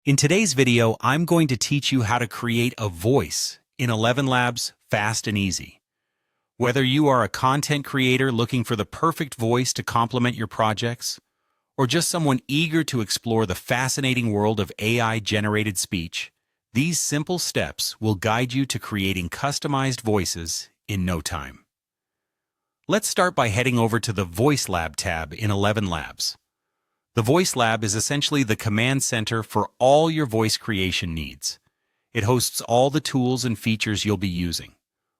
In today's video, I'm going to teach you how to create a voice in ElevenLabs fast and easy. Whether you are a content creator looking for the perfect voice to complement your projects, or just someone eager to explore the fascinating world of AI-generated speech, these simple steps will guide you to creating customized voices in no time. Let's start by heading over to the Voice Lab tab in ElevenLabs. The Voice Lab is essentially the command center for all your voice creation needs. It hosts all the tools and features you'll be using.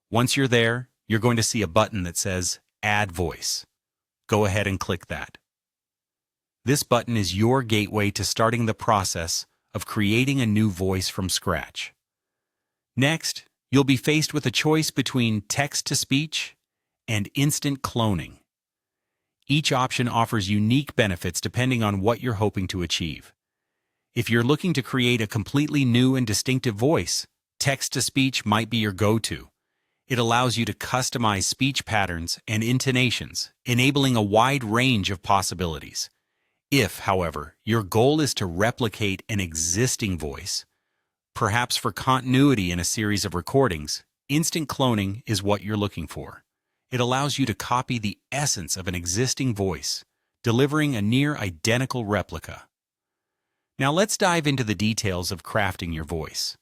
Once you're there, you're going to see a button that says Add Voice. Go ahead and click that. This button is your gateway to starting the process of creating a new voice from scratch. Next, you'll be faced with a choice between text-to-speech and instant cloning. Each option offers unique benefits depending on what you're hoping to achieve. If you're looking to create a completely new and distinctive voice, text-to-speech might be your go-to. It allows you to customize speech patterns and intonations, enabling a wide range of possibilities. If, however, your goal is to replicate an existing voice, perhaps for continuity in a series of recordings, instant cloning is what you're looking for. It allows you to copy the essence of an existing voice, delivering a near-identical replica. Now let's dive into the details of crafting your voice.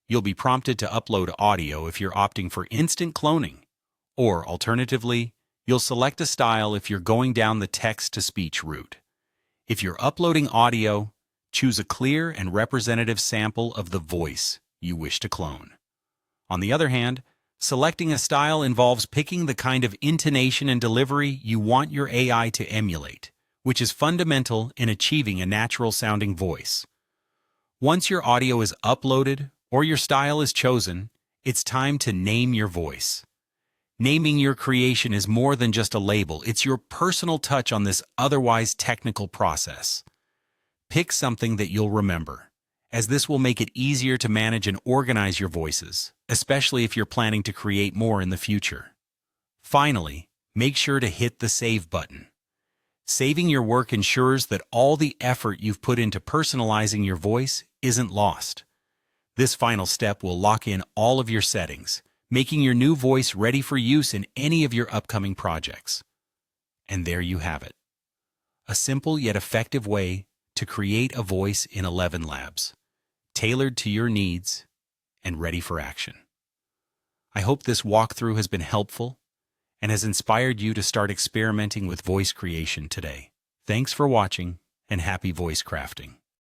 You'll be prompted to upload audio if you're opting for instant cloning, or alternatively, you'll select a style if you're going down the text-to-speech route. If you're uploading audio, choose a clear and representative sample of the voice you wish to clone. On the other hand, selecting a style involves picking the kind of intonation and delivery you want your AI to emulate, which is fundamental in achieving a natural-sounding voice. Once your audio is uploaded or your style is chosen, it's time to name your voice. Naming your creation is more than just a label, it's your personal touch on this otherwise technical process. Pick something that you'll remember, as this will make it easier to manage and organize your voices, especially if you're planning to create more in the future. Finally, make sure to hit the Save button. Saving your work ensures that all the effort you've put into personalizing your voice isn't lost. This final step will lock in all of your settings, making your new voice ready for use in any of your upcoming projects. And there you have it. A simple yet effective way to create a voice in ElevenLabs, tailored to your needs and ready for action. I hope this walkthrough has been helpful and has inspired you to start experimenting with voice creation today. Thanks for watching and happy voice crafting.